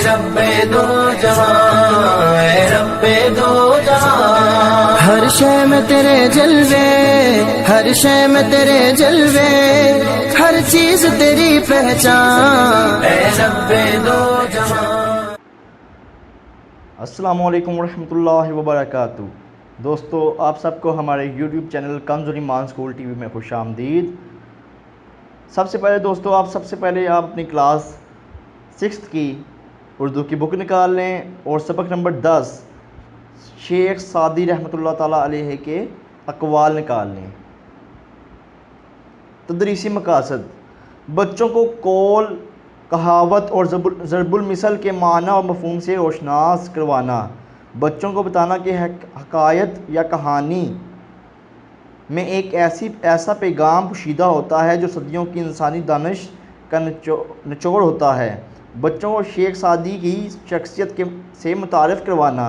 رب دو جہاں، اے رب دو جہاں، ہر شے میں تیرے جلوے، ہر شے میں تیرے جلوے، ہر چیز تیری پہچان، اے رب دو جہاں۔ السلام علیکم ورحمۃ اللہ وبرکاتہ۔ دوستو، آپ سب کو ہمارے یوٹیوب چینل کنز ایمان اسکول ٹی وی میں خوش آمدید۔ سب سے پہلے دوستو، آپ اپنی کلاس 6 کی اردو کی بک نکال لیں اور سبق نمبر 10 شیخ سعدی رحمۃ اللہ تعالیٰ علیہ کے اقوال نکال لیں۔ تدریسی مقاصد: بچوں کو قول، کہاوت اور ضرب المثل کے معنی اور مفہوم سے روشناس کروانا۔ بچوں کو بتانا کہ حکایت یا کہانی میں ایک ایسا پیغام پوشیدہ ہوتا ہے جو صدیوں کی انسانی دانش کا نچوڑ ہوتا ہے۔ بچوں کو شیخ سعدی کی شخصیت سے متعارف کروانا۔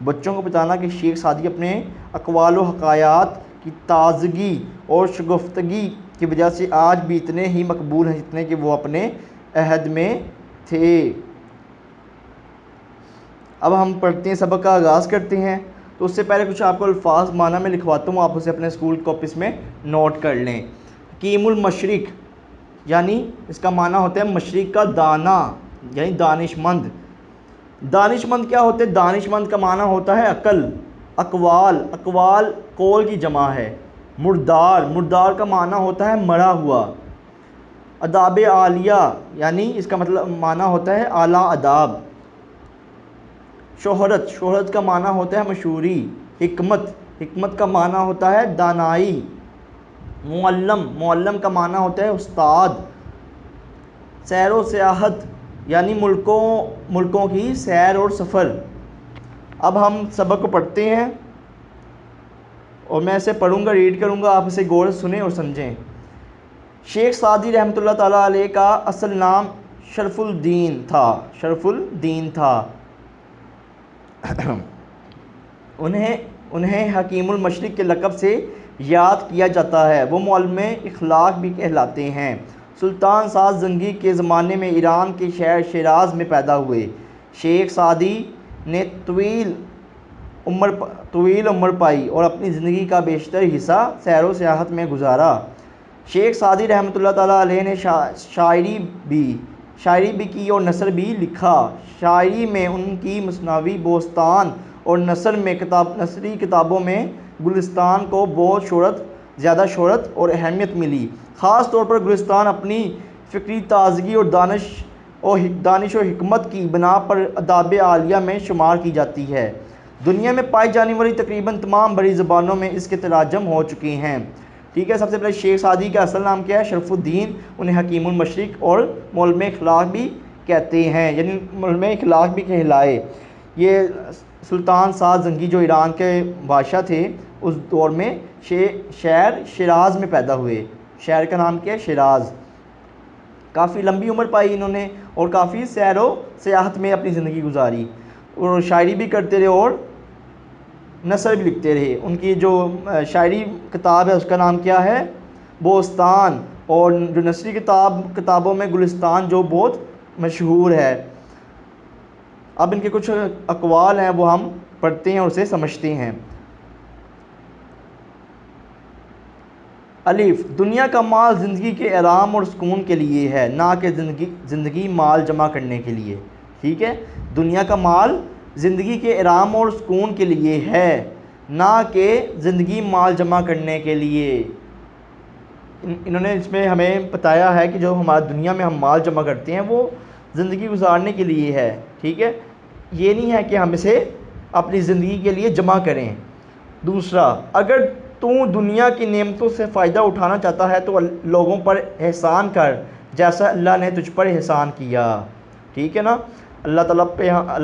بچوں کو بتانا کہ شیخ سعدی اپنے اقوال و حکایات کی تازگی اور شگفتگی کی وجہ سے آج بھی اتنے ہی مقبول ہیں جتنے کہ وہ اپنے عہد میں تھے۔ اب ہم پڑھتے ہیں، سبق کا آغاز کرتے ہیں۔ تو اس سے پہلے کچھ آپ کو الفاظ معنی میں لکھواتا ہوں، آپ اسے اپنے اسکول کاپیز میں نوٹ کر لیں۔ حکیم المشرق یعنی اس کا معنی ہوتا ہے مشرق کا دانا، یعنی دانش مند۔ دانش مند کیا ہوتے ہیں؟ دانش مند کا معنی ہوتا ہے عقل۔ اقوال قول کی جمع ہے۔ مردار کا معنی ہوتا ہے مرا ہوا۔ اداب عالیہ یعنی اس کا معنی ہوتا ہے اعلیٰ اداب۔ شہرت کا معنی ہوتا ہے مشہوری۔ حکمت کا معنی ہوتا ہے دانائی۔ معلم کا معنی ہوتا ہے استاد۔ سیر و سیاحت یعنی ملکوں کی سیر اور سفر۔ اب ہم سبق کو پڑھتے ہیں اور میں اسے پڑھوں گا، ریڈ کروں گا، آپ اسے غور سے سنیں اور سمجھیں۔ شیخ سعدی رحمۃ اللہ تعالیٰ علیہ کا اصل نام شرف الدین تھا۔ انہیں حکیم المشرق کے لقب سے یاد کیا جاتا ہے۔ وہ معلم اخلاق بھی کہلاتے ہیں۔ سلطان سعد زنگی کے زمانے میں ایران کے شہر شیراز میں پیدا ہوئے۔ شیخ سعدی نے طویل عمر پائی اور اپنی زندگی کا بیشتر حصہ سیر و سیاحت میں گزارا۔ شیخ سعدی رحمۃ اللہ تعالیٰ علیہ نے شاعری بھی کی اور نثر بھی لکھا۔ شاعری میں ان کی مثنوی بوستان اور نثری کتابوں میں گلستان کو بہت زیادہ شہرت اور اہمیت ملی۔ خاص طور پر گلستان اپنی فکری تازگی اور دانش و حکمت کی بنا پر اداب عالیہ میں شمار کی جاتی ہے۔ دنیا میں پائی جانے والی تقریباً تمام بڑی زبانوں میں اس کے تراجم ہو چکے ہیں۔ ٹھیک ہے، سب سے پہلے شیخ سعدی کا اصل نام کیا ہے؟ شرف الدین۔ انہیں حکیم المشرق اور معلم اخلاق بھی کہتے ہیں، یعنی معلم اخلاق بھی کہلائے۔ یہ سلطان سعد زنگی جو ایران کے بادشاہ تھے اس دور میں شہر شیراز میں پیدا ہوئے۔ شہر کا نام کیا ہے؟ شیراز۔ کافی لمبی عمر پائی انہوں نے اور کافی سیر و سیاحت میں اپنی زندگی گزاری، اور شاعری بھی کرتے رہے اور نثر بھی لکھتے رہے۔ ان کی جو شاعری کتاب ہے اس کا نام کیا ہے؟ بوستان، اور جو نثری کتابوں میں گلستان جو بہت مشہور ہے۔ اب ان کے کچھ اقوال ہیں وہ ہم پڑھتے ہیں اور اسے سمجھتے ہیں۔ الف، دنیا کا مال زندگی کے آرام اور سکون کے لیے ہے، نہ کہ زندگی مال جمع کرنے کے لیے۔ ٹھیک ہے، دنیا کا مال زندگی کے آرام اور سکون کے لیے ہے، نہ کہ زندگی مال جمع کرنے کے لیے۔ انہوں نے اس میں ہمیں بتایا ہے کہ جو ہمارا دنیا میں ہم مال جمع کرتے ہیں وہ زندگی گزارنے کے لیے ہے۔ ٹھیک ہے، یہ نہیں ہے کہ ہم اسے اپنی زندگی کے لیے جمع کریں۔ دوسرا، اگر تو دنیا کی نعمتوں سے فائدہ اٹھانا چاہتا ہے تو لوگوں پر احسان کر جیسا اللہ نے تجھ پر احسان کیا۔ ٹھیک ہے نا، اللہ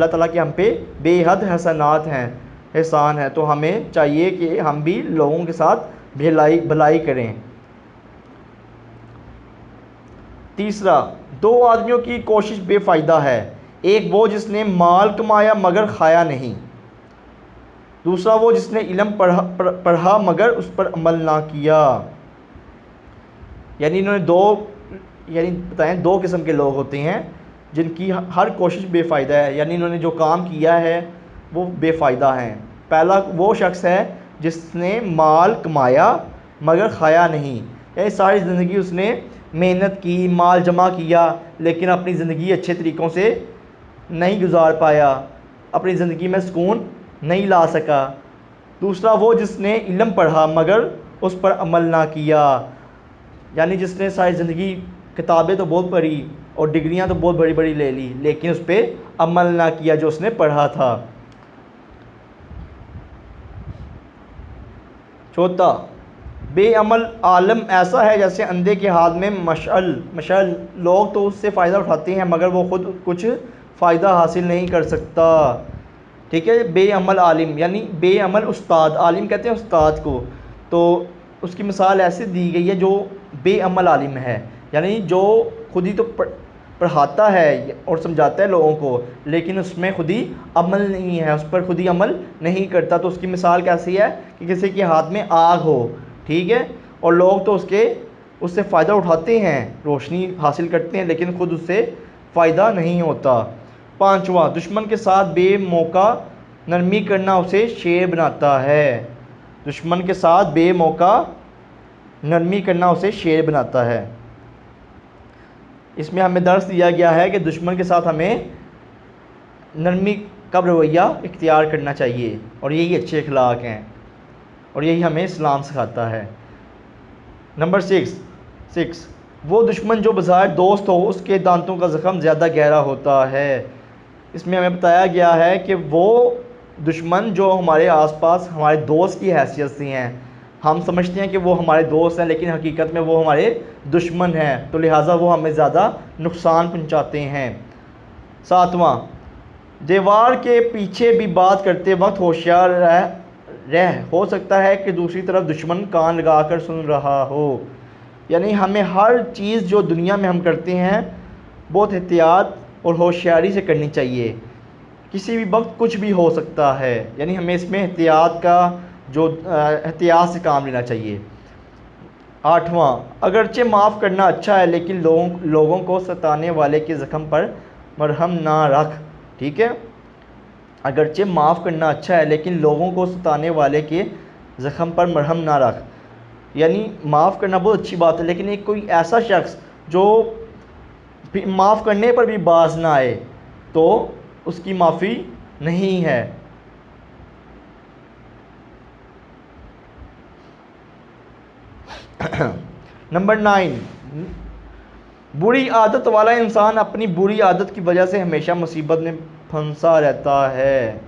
تعالیٰ کے ہم پہ بے حد احسانات ہیں، احسان ہے، تو ہمیں چاہیے کہ ہم بھی لوگوں کے ساتھ بھلائی کریں۔ تیسرا، دو آدمیوں کی کوشش بے فائدہ ہے، ایک وہ جس نے مال کمایا مگر کھایا نہیں، دوسرا وہ جس نے علم پڑھا مگر اس پر عمل نہ کیا۔ یعنی انہوں نے بتائیں دو قسم کے لوگ ہوتے ہیں، جن کی ہر کوشش بے فائدہ ہے، یعنی انہوں نے جو کام کیا ہے وہ بے فائدہ ہیں۔ پہلا وہ شخص ہے جس نے مال کمایا مگر کھایا نہیں، یعنی ساری زندگی اس نے محنت کی، مال جمع کیا، لیکن اپنی زندگی اچھے طریقوں سے نہیں گزار پایا، اپنی زندگی میں سکون نہیں لا سکا۔ دوسرا وہ جس نے علم پڑھا مگر اس پر عمل نہ کیا، یعنی جس نے ساری زندگی کتابیں تو بہت پڑھی اور ڈگریاں تو بہت بڑی بڑی لے لی، لیکن اس پہ عمل نہ کیا جو اس نے پڑھا تھا۔ چوتھا، بے عمل عالم ایسا ہے جیسے اندھے کے ہاتھ میں مشعل، لوگ تو اس سے فائدہ اٹھاتے ہیں مگر وہ خود کچھ فائدہ حاصل نہیں کر سکتا۔ ٹھیک ہے، بے عمل عالم یعنی بے عمل استاد، عالم کہتے ہیں استاد کو، تو اس کی مثال ایسے دی گئی ہے جو بے عمل عالم ہے، یعنی جو خود ہی تو پڑھاتا ہے اور سمجھاتا ہے لوگوں کو، لیکن اس میں خود ہی عمل نہیں ہے، اس پر خود ہی عمل نہیں کرتا۔ تو اس کی مثال کیسی ہے کہ کسی کے ہاتھ میں آگ ہو، ٹھیک ہے، اور لوگ تو اس سے فائدہ اٹھاتے ہیں، روشنی حاصل کرتے ہیں، لیکن خود اس سے فائدہ نہیں ہوتا۔ پانچواں، دشمن کے ساتھ بے موقع نرمی کرنا اسے شیر بناتا ہے۔ دشمن کے ساتھ بے موقع نرمی کرنا اسے شیر بناتا ہے۔ اس میں ہمیں درس دیا گیا ہے کہ دشمن کے ساتھ ہمیں نرمی کا رویہ اختیار کرنا چاہیے، اور یہی اچھے اخلاق ہیں، اور یہی ہمیں اسلام سکھاتا ہے۔ نمبر 6، وہ دشمن جو بظاہر دوست ہو اس کے دانتوں کا زخم زیادہ گہرا ہوتا ہے۔ اس میں ہمیں بتایا گیا ہے کہ وہ دشمن جو ہمارے آس پاس ہمارے دوست کی حیثیت سے ہیں، ہم سمجھتے ہیں کہ وہ ہمارے دوست ہیں لیکن حقیقت میں وہ ہمارے دشمن ہیں، تو لہٰذا وہ ہمیں زیادہ نقصان پہنچاتے ہیں۔ ساتواں، دیوار کے پیچھے بھی بات کرتے وقت ہوشیار رہ، ہو سکتا ہے کہ دوسری طرف دشمن کان لگا کر سن رہا ہو، یعنی ہمیں ہر چیز جو دنیا میں ہم کرتے ہیں بہت احتیاط اور ہوشیاری سے کرنی چاہیے، کسی بھی وقت کچھ بھی ہو سکتا ہے، یعنی ہمیں اس میں احتیاط سے کام لینا چاہیے۔ آٹھواں، اگرچہ معاف کرنا اچھا ہے لیکن لوگوں کو ستانے والے کے زخم پر مرہم نہ رکھ، ٹھیک ہے، اگرچہ معاف کرنا اچھا ہے لیکن لوگوں کو ستانے والے کے زخم پر مرہم نہ رکھ، یعنی معاف کرنا بہت اچھی بات ہے، لیکن ایک کوئی ایسا شخص جو معاف کرنے پر بھی باز نہ آئے تو اس کی معافی نہیں ہے۔ نمبر 9، بری عادت والا انسان اپنی بری عادت کی وجہ سے ہمیشہ مصیبت میں پھنسا رہتا ہے،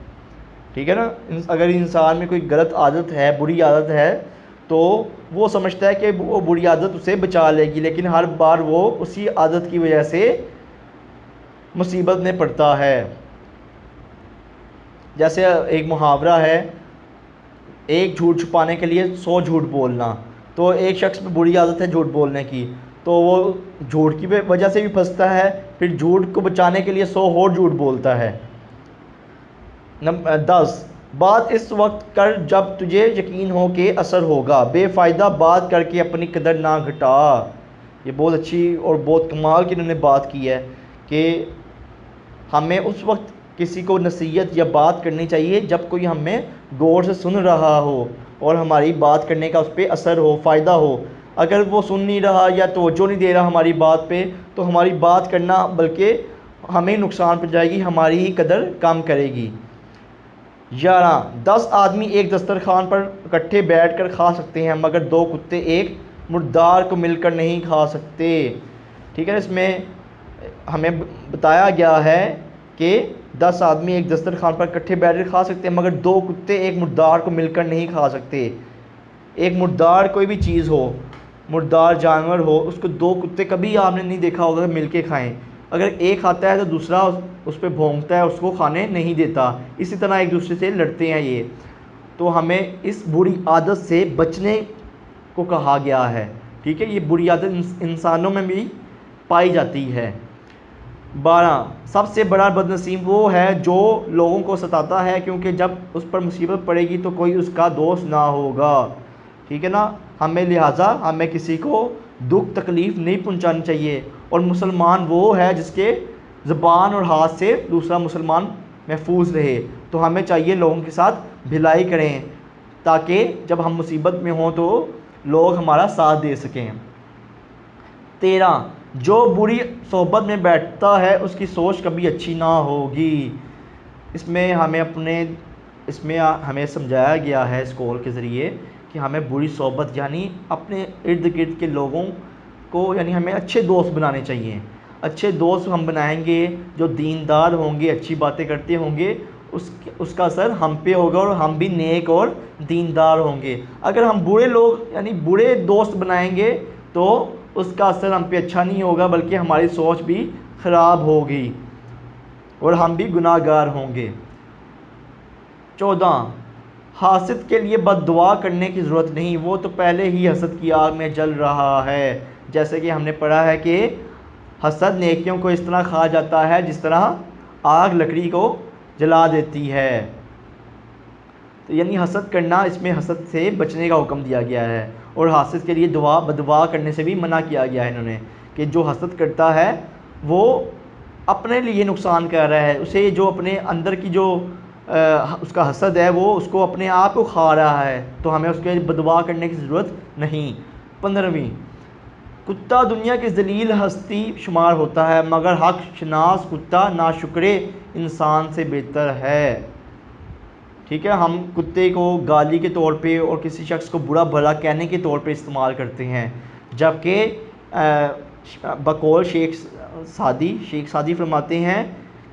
ٹھیک ہے نا۔ اگر انسان میں کوئی غلط عادت ہے، بری عادت ہے، تو وہ سمجھتا ہے کہ وہ بری عادت اسے بچا لے گی، لیکن ہر بار وہ اسی عادت کی وجہ سے مصیبت میں پڑتا ہے۔ جیسے ایک محاورہ ہے، ایک جھوٹ چھپانے کے لیے 100 جھوٹ بولنا، تو ایک شخص میں بری عادت ہے جھوٹ بولنے کی، تو وہ جھوٹ کی وجہ سے بھی پھنستا ہے، پھر جھوٹ کو بچانے کے لیے 100 اور جھوٹ بولتا ہے۔ 10، بات اس وقت کر جب تجھے یقین ہو کہ اثر ہوگا، بے فائدہ بات کر کے اپنی قدر نہ گھٹا۔ یہ بہت اچھی اور بہت کمال کی انہوں نے بات کی ہے کہ ہمیں اس وقت کسی کو نصیحت یا بات کرنی چاہیے جب کوئی ہمیں غور سے سن رہا ہو اور ہماری بات کرنے کا اس پہ اثر ہو، فائدہ ہو۔ اگر وہ سن نہیں رہا یا توجہ نہیں دے رہا ہماری بات پہ، تو ہماری بات کرنا بلکہ ہمیں نقصان پہنچائے گی، ہماری ہی قدر کم کرے گی۔ 11، 10 آدمی ایک دسترخوان پر اکٹھے بیٹھ کر کھا سکتے ہیں مگر 2 کتے ایک مردار کو مل کر نہیں کھا سکتے، ٹھیک ہے۔ اس میں ہمیں بتایا گیا ہے کہ 10 آدمی ایک دسترخوان پر اکٹھے بیٹھ کر کھا سکتے ہیں مگر 2 کتے ایک مردار کو مل کر نہیں کھا سکتے۔ ایک مردار کوئی بھی چیز ہو، مردار جانور ہو، اس کو 2 کتے کبھی آپ نے نہیں دیکھا ہوگا مل کے کھائیں، اگر ایک کھاتا ہے تو دوسرا اس پہ بھونکتا ہے، اس کو کھانے نہیں دیتا، اسی طرح ایک دوسرے سے لڑتے ہیں یہ۔ تو ہمیں اس بری عادت سے بچنے کو کہا گیا ہے، ٹھیک ہے، یہ بری عادت انسانوں میں بھی پائی جاتی ہے۔ 12، سب سے بڑا بدنصیب وہ ہے جو لوگوں کو ستاتا ہے کیونکہ جب اس پر مصیبت پڑے گی تو کوئی اس کا دوست نہ ہوگا، ٹھیک ہے نا۔ لہٰذا ہمیں کسی کو دکھ تکلیف نہیں پہنچانی چاہیے، اور مسلمان وہ ہے جس کے زبان اور ہاتھ سے دوسرا مسلمان محفوظ رہے. تو ہمیں چاہیے لوگوں کے ساتھ بھلائی کریں تاکہ جب ہم مصیبت میں ہوں تو لوگ ہمارا ساتھ دے سکیں. 13 جو بری صحبت میں بیٹھتا ہے اس کی سوچ کبھی اچھی نہ ہوگی. اس میں ہمیں سمجھایا گیا ہے اس قول کے ذریعے کہ ہمیں بری صحبت یعنی اپنے ارد گرد کے لوگوں کو یعنی ہمیں اچھے دوست بنانے چاہیے. اچھے دوست ہم بنائیں گے جو دیندار ہوں گے, اچھی باتیں کرتے ہوں گے, اس کا اثر ہم پہ ہوگا اور ہم بھی نیک اور دیندار ہوں گے. اگر ہم برے لوگ یعنی برے دوست بنائیں گے تو اس کا اثر ہم پہ اچھا نہیں ہوگا بلکہ ہماری سوچ بھی خراب ہوگی اور ہم بھی گناہ گار ہوں گے. 14 حاسد کے لیے بد دعا کرنے کی ضرورت نہیں, وہ تو پہلے ہی حسد کی آگ میں جل رہا ہے. جیسے کہ ہم نے پڑھا ہے کہ حسد نیکیوں کو اس طرح کھا جاتا ہے جس طرح آگ لکڑی کو جلا دیتی ہے. تو یعنی حسد کرنا, اس میں حسد سے بچنے کا حکم دیا گیا ہے اور حاسد کے لیے بد دعا کرنے سے بھی منع کیا گیا ہے انہوں نے کہ جو حسد کرتا ہے وہ اپنے لیے نقصان کر رہا ہے. اسے جو اپنے اندر کی جو اس کا حسد ہے وہ اس کو اپنے آپ کو کھا رہا ہے, تو ہمیں اس کے بد دعا کرنے کی ضرورت نہیں. 15 کتا دنیا کی ذلیل ہستی شمار ہوتا ہے مگر حق شناس کتا ناشکرے انسان سے بہتر ہے. ٹھیک ہے, ہم کتے کو گالی کے طور پہ اور کسی شخص کو برا بھلا کہنے کے طور پہ استعمال کرتے ہیں, جبکہ بقول شیخ سعدی فرماتے ہیں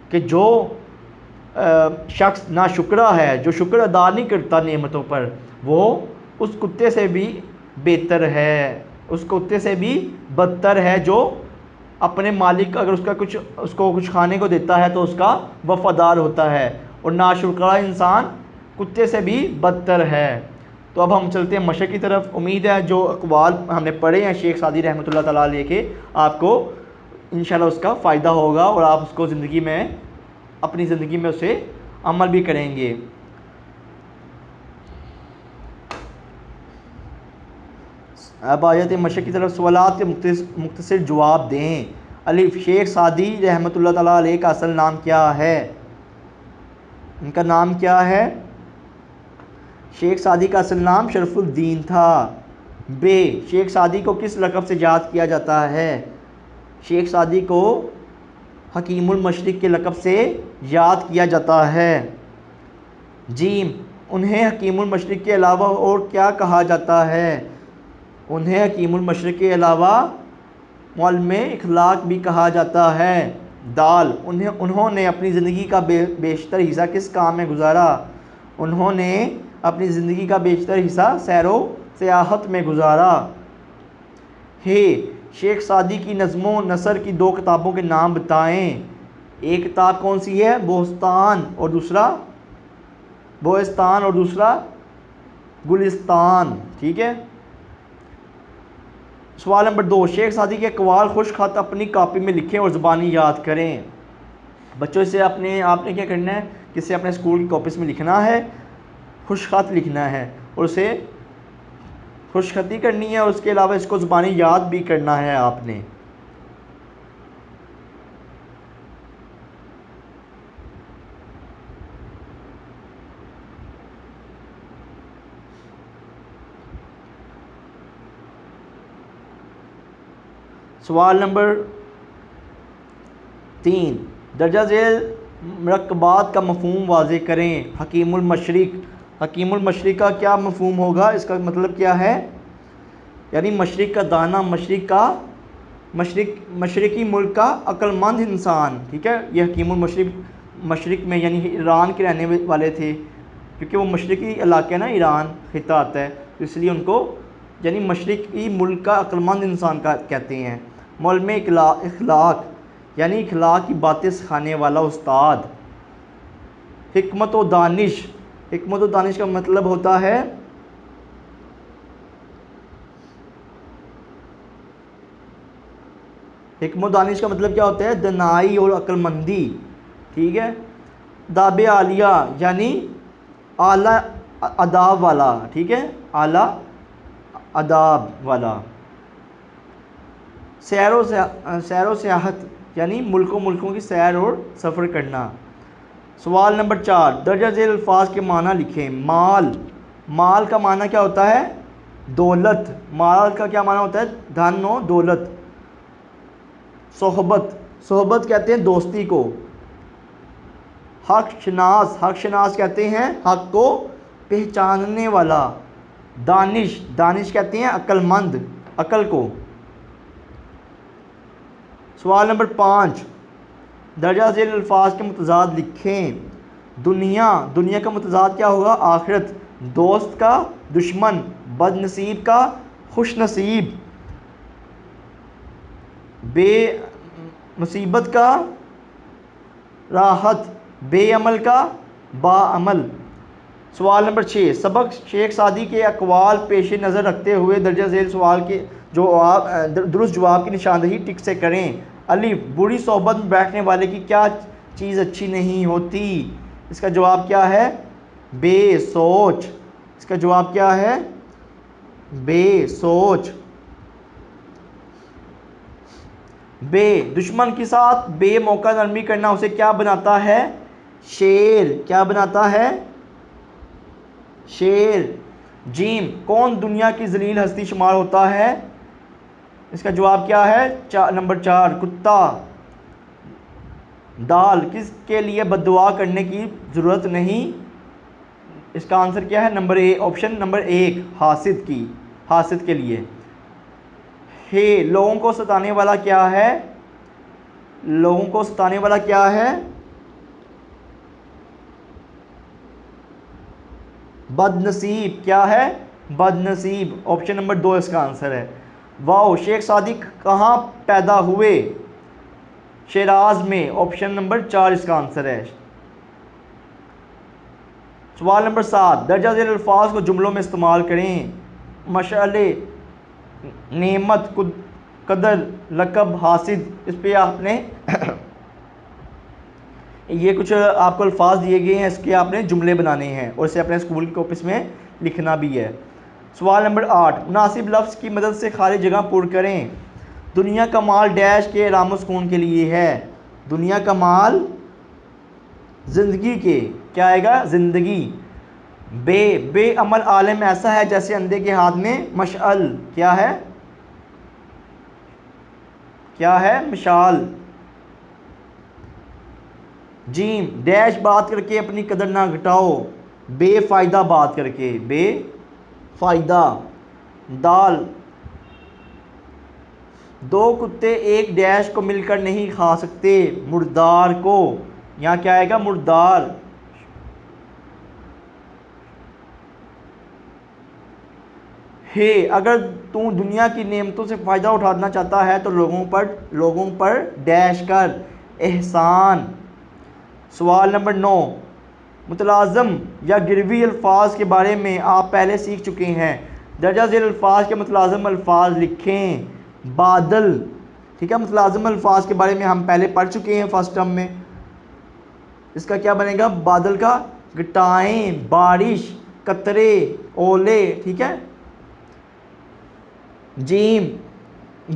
کہ جو شخص ناشکرا ہے, جو شکر ادا نہیں کرتا نعمتوں پر, وہ اس کتے سے بھی بہتر ہے, اس کتے سے بھی بدتر ہے جو اپنے مالک اگر اس کو کچھ کھانے کو دیتا ہے تو اس کا وفادار ہوتا ہے, اور ناشکرا انسان کتے سے بھی بدتر ہے. تو اب ہم چلتے ہیں مشرق کی طرف. امید ہے جو اقوال ہم نے پڑھے ہیں شیخ سعدی رحمۃ اللہ تعالیٰ علیہ کے, آپ کو انشاءاللہ اس کا فائدہ ہوگا اور آپ اس کو اپنی زندگی میں اسے عمل بھی کریں گے. اب آیت مشرق کی طرف سوالات کے مختصر جواب دیں. الف شیخ سعدی رحمۃ اللہ تعالیٰ علیہ کا اصل نام کیا ہے؟ ان کا نام کیا ہے؟ شیخ سعدی کا اصل نام شرف الدین تھا. بے شیخ سعدی کو کس لقب سے یاد کیا جاتا ہے؟ شیخ سعدی کو حکیم المشرق کے لقب سے یاد کیا جاتا ہے. جیم انہیں حکیم المشرق کے علاوہ اور کیا کہا جاتا ہے؟ انہیں حکیم المشرق کے علاوہ معلم اخلاق بھی کہا جاتا ہے. دال انہوں نے اپنی زندگی کا بیشتر حصہ کس کام میں گزارا؟ انہوں نے اپنی زندگی کا بیشتر حصہ سیر و سیاحت میں گزارا. ہے شیخ سعدی کی نظم و نثر کی 2 کتابوں کے نام بتائیں. ایک کتاب کون سی ہے؟ بوستان اور دوسرا گلستان. ٹھیک ہے. سوال نمبر 2 شیخ سعدی کے اقوال خوش خط اپنی کاپی میں لکھیں اور زبانی یاد کریں. بچوں سے آپ نے کیا کرنا ہے کہ اسے اپنے اسکول کی کاپیز میں لکھنا ہے, خوش خط لکھنا ہے اور اسے خوش خطی کرنی ہے, اور اس کے علاوہ اس کو زبانی یاد بھی کرنا ہے آپ نے. سوال نمبر 3 درجہ ذیل مرکبات کا مفہوم واضح کریں. حکیم المشرق کا کیا مفہوم ہوگا؟ اس کا مطلب کیا ہے؟ یعنی مشرق کا دانا, مشرقی ملک کا عقل مند انسان. ٹھیک ہے. یہ حکیم مشرق میں یعنی ایران کے رہنے والے تھے, کیونکہ وہ مشرقی علاقہ نا ایران خطہ آتا ہے, تو اس لیے ان کو یعنی مشرقی ملک کا عقل مند انسان کا کہتے ہیں. معلم اخلاق یعنی اخلاق کی باتیں سکھانے والا استاد. حکمت و دانش کا مطلب ہوتا ہے حکمت و دانش کا مطلب کیا ہوتا ہے؟ دانائی اور عقل مندی. ٹھیک ہے. داب عالیہ یعنی اعلیٰ اداب والا. ٹھیک ہے, اعلیٰ اداب والا. سیر و سیاحت یعنی ملکوں کی سیر اور سفر کرنا۔ سوال نمبر 4، درجہ ذیل الفاظ کے معنی لکھیں۔ مال کا معنی کیا ہوتا ہے؟ دولت۔ مال کا کیا معنی ہوتا ہے؟ دھن و دولت۔ صحبت کہتے ہیں دوستی کو۔ حق شناس کہتے ہیں حق کو پہچاننے والا۔ دانش کہتے ہیں عقل مند، عقل کو۔ سوال نمبر 5، درجہ ذیل الفاظ کے متضاد لکھیں۔ دنیا کا متضاد کیا ہوگا؟ آخرت۔ دوست کا دشمن، بد نصیب کا خوش نصیب، بے مصیبت کا راحت، بے عمل کا با عمل۔ سوال نمبر 6، سبق شیخ سعدی کے اقوال پیش نظر رکھتے ہوئے درجہ ذیل سوال کے درست جواب کی نشاندہی ٹک سے کریں۔ الف، بری صحبت میں بیٹھنے والے کی کیا چیز اچھی نہیں ہوتی؟ اس کا جواب کیا ہے؟ بے سوچ۔ اس کا جواب کیا ہے؟ بے سوچ۔ بے، دشمن کے ساتھ بے موقع نرمی کرنا اسے کیا بناتا ہے؟ شیر۔ کیا بناتا ہے؟ شیر۔ جیم، کون دنیا کی ذلیل ہستی شمار ہوتا ہے؟ اس کا جواب کیا ہے؟ نمبر 4، کتا۔ دال، کس کے لیے بد دعا کرنے کی ضرورت نہیں؟ اس کا آنسر کیا ہے؟ آپشن نمبر 1، حاسد کے لیے۔ ہے، لوگوں کو ستانے والا کیا ہے؟ لوگوں کو ستانے والا کیا ہے؟ بد نصیب۔ کیا ہے؟ بد نصیب۔ آپشن نمبر 2 اس کا آنسر ہے۔ واو، شیخ سعدی کہاں پیدا ہوئے؟ شیراز میں۔ آپشن نمبر 4 اس کا آنسر ہے۔ سوال نمبر 7، درجہ ذیل الفاظ کو جملوں میں استعمال کریں۔ مشعلے، نعمت، قدر، لقب، حاسد۔ اس پہ آپ نے یہ کچھ آپ کو الفاظ دیے گئے ہیں، اس کے آپ نے جملے بنانے ہیں اور اسے اپنے اسکول کی کاپیز میں لکھنا بھی ہے۔ سوال نمبر 8، مناسب لفظ کی مدد سے خالی جگہ پر کریں۔ دنیا کا مال ڈیش کے آرام و سکون کے لیے ہے۔ دنیا کا مال زندگی کے، کیا آئے گا؟ زندگی۔ بے عمل عالم ایسا ہے جیسے اندھے کے ہاتھ میں مشعل۔ کیا ہے؟ کیا ہے؟ مشعل۔ جیم، ڈیش بات کر کے اپنی قدر نہ گھٹاؤ، بے فائدہ بات کر کے، بے فائدہ۔ دال، دو کتے ایک ڈیش کو مل کر نہیں کھا سکتے، مردار کو۔ یہاں کیا آئے گا؟ مردار۔ ہے، اگر تو دنیا کی نعمتوں سے فائدہ اٹھانا چاہتا ہے تو لوگوں پر ڈیش کر، احسان۔ سوال نمبر 9، متلازم یا گروی الفاظ کے بارے میں آپ پہلے سیکھ چکے ہیں۔ درجہ ذیل الفاظ کے متلازم الفاظ لکھیں۔ بادل، ٹھیک ہے، متلازم الفاظ کے بارے میں ہم پہلے پڑھ چکے ہیں فرسٹ ٹرم میں۔ اس کا کیا بنے گا؟ بادل کا گٹائیں، بارش، قطرے، اولے، ٹھیک ہے۔ جیم،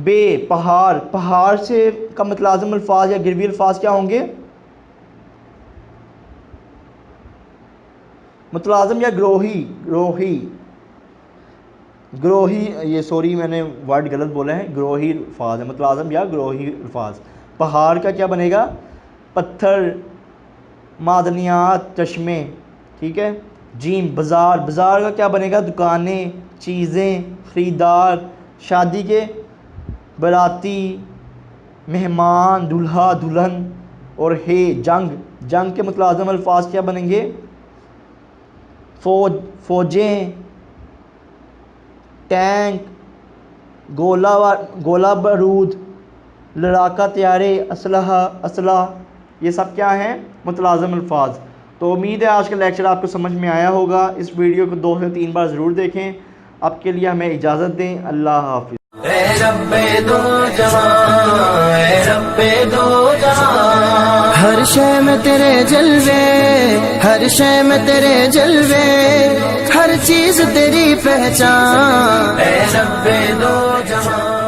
بے، پہاڑ سے کا متلازم الفاظ یا گروی الفاظ کیا ہوں گے؟ متلازم یا گروہی، یہ سوری میں نے ورڈ غلط بولا ہے، گروہی الفاظ ہے، متلازم یا گروہی الفاظ۔ پہاڑ کا کیا بنے گا؟ پتھر، معدنیات، چشمے، ٹھیک ہے۔ جیم، بازار کا کیا بنے گا؟ دکانیں، چیزیں، خریدار، شادی کے باراتی، مہمان، دولہا، دلہن۔ اور ہے، جنگ کے متلازم الفاظ کیا بنیں گے؟ فوجیں، ٹینک، گولہ بارود، لڑاکا طیارے، اسلحہ، یہ سب کیا ہیں؟ متلازم الفاظ۔ تو امید ہے آج کا لیکچر آپ کو سمجھ میں آیا ہوگا۔ اس ویڈیو کو 2 سے 3 بار ضرور دیکھیں۔ اب کے لیے ہمیں اجازت دیں، اللہ حافظ۔ اے رب دو جہاں، اے رب دو جہاں، ہر شے میں تیرے جلوے، ہر شے میں تیرے جلوے، ہر چیز تیری پہچان۔ اے رب دو جہاں۔